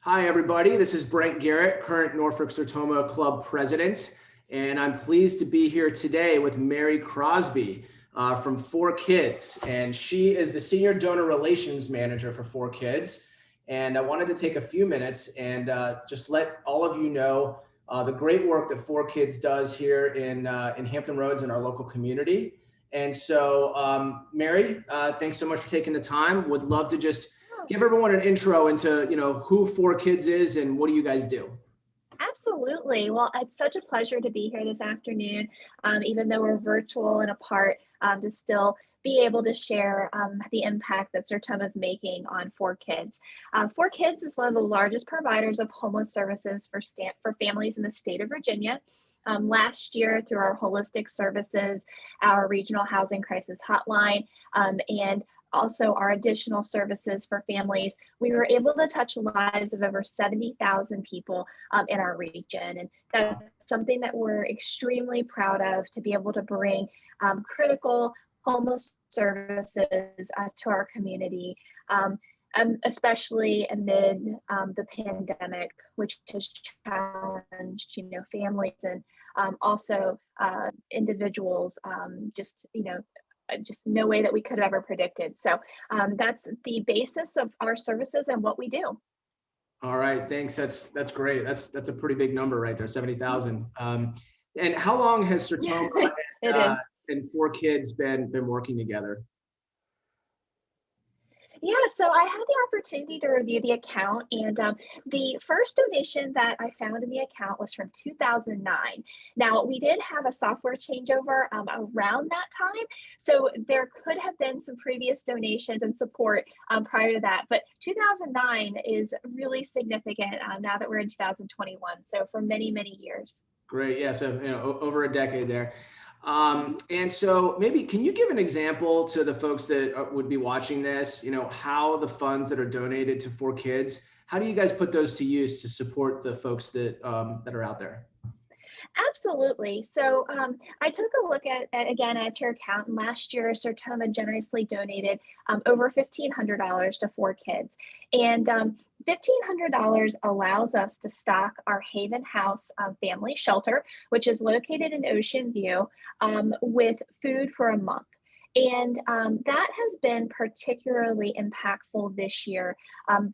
Hi, everybody. This is Brent Garrett, current Norfolk Sertoma Club president, and I'm pleased to be here today with Mary Crosby from ForKids, and she is the Senior Donor Relations Manager for ForKids. And I wanted to take a few minutes and just let all of you know the great work that ForKids does here in Hampton Roads in our local community. And so, Mary, thanks so much for taking the time. Would love to just give everyone an intro into, who ForKids is and what do you guys do? Absolutely. Well, it's such a pleasure to be here this afternoon, even though we're virtual and apart, to still be able to share the impact that Sertoma is making on ForKids. ForKids is one of the largest providers of homeless services for families in the state of Virginia. Last year, through our holistic services, our regional housing crisis hotline, and also our additional services for families, we were able to touch the lives of over 70,000 people in our region. And that's something that we're extremely proud of, to be able to bring critical homeless services to our community, especially amid the pandemic, which has challenged, families and also individuals, just no way that we could have ever predicted. So that's the basis of our services and what we do. All right, thanks. That's great. That's a pretty big number right there, 70,000. And how long has Sertoma It is. and ForKids been working together? Yeah, so I had the opportunity to review the account, and the first donation that I found in the account was from 2009. Now, we did have a software changeover around that time, so there could have been some previous donations and support prior to that, but 2009 is really significant now that we're in 2021, so for many, many years. Great. Yeah. So, over a decade there. And so maybe can you give an example to the folks that would be watching this, how the funds that are donated to ForKids, how do you guys put those to use to support the folks that are out there? Absolutely. So I took a look at your account, and last year Sertoma generously donated over $1,500 to ForKids, and $1,500 allows us to stock our Haven House family shelter, which is located in Ocean View, with food for a month. And that has been particularly impactful this year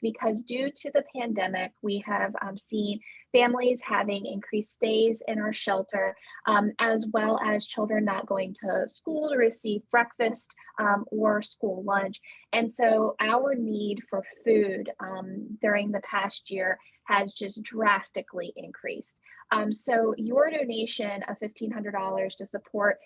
because due to the pandemic, we have seen families having increased stays in our shelter, as well as children not going to school to receive breakfast or school lunch. And so our need for food during the past year has just drastically increased. So your donation of $1,500 to support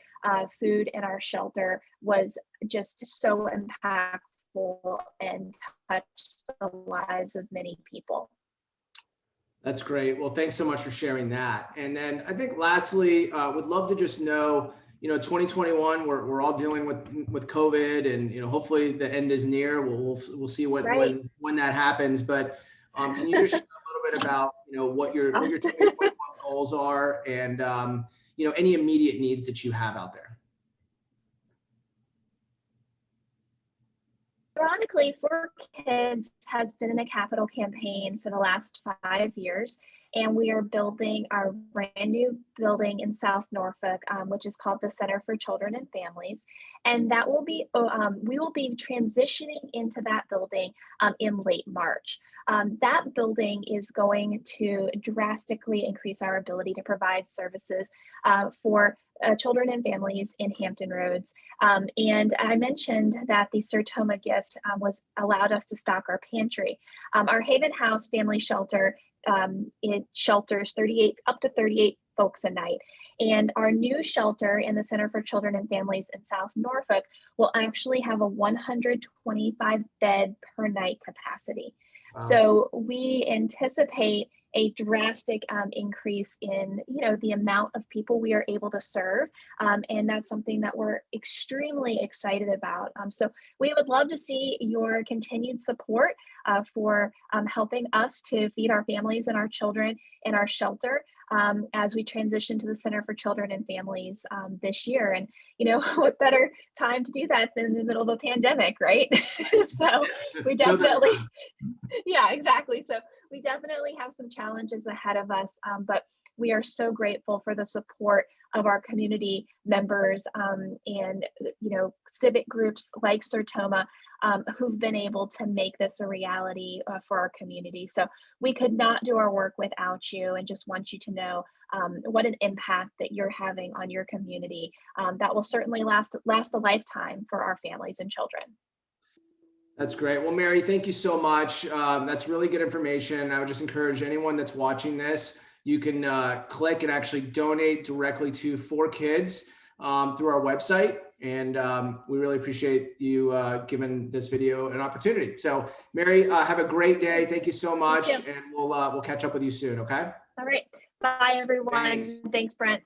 food in our shelter was just so impactful and touched the lives of many people. That's great. Well, thanks so much for sharing that. And then I think lastly, would love to just know, 2021, we're all dealing with COVID, and hopefully the end is near. We'll see when that happens. But can you just share a little bit about what your 2021 goals are, and any immediate needs that you have out there? Ironically, ForKids has been in a capital campaign for the last 5 years, and we are building our brand new building in South Norfolk, which is called the Center for Children and Families, and that will be we will be transitioning into that building in late March. That building is going to drastically increase our ability to provide services for children and families in Hampton Roads. And I mentioned that the Sertoma gift was allowed us to stock our pantry. Our Haven House family shelter, it shelters up to 38 folks a night. And our new shelter in the Center for Children and Families in South Norfolk will actually have a 125 bed per night capacity. Wow. So we anticipate a drastic increase in the amount of people we are able to serve, and that's something that we're extremely excited about. So we would love to see your continued support for helping us to feed our families and our children in our shelter. as we transition to the Center for Children and Families this year. And, you know, what better time to do that than in the middle of a pandemic, right? So we definitely, yeah, exactly. So we definitely have some challenges ahead of us, but we are so grateful for the support of our community members and civic groups like Sertoma who've been able to make this a reality for our community. So we could not do our work without you, and just want you to know what an impact that you're having on your community that will certainly last a lifetime for our families and children. That's great. Well, Mary, thank you so much. That's really good information. I would just encourage anyone that's watching this, you can click and actually donate directly to 4Kids through our website. And we really appreciate you giving this video an opportunity. So Mary, have a great day. Thank you so much. And we'll catch up with you soon. Okay. All right. Bye, everyone. Thanks. Thanks, Brent.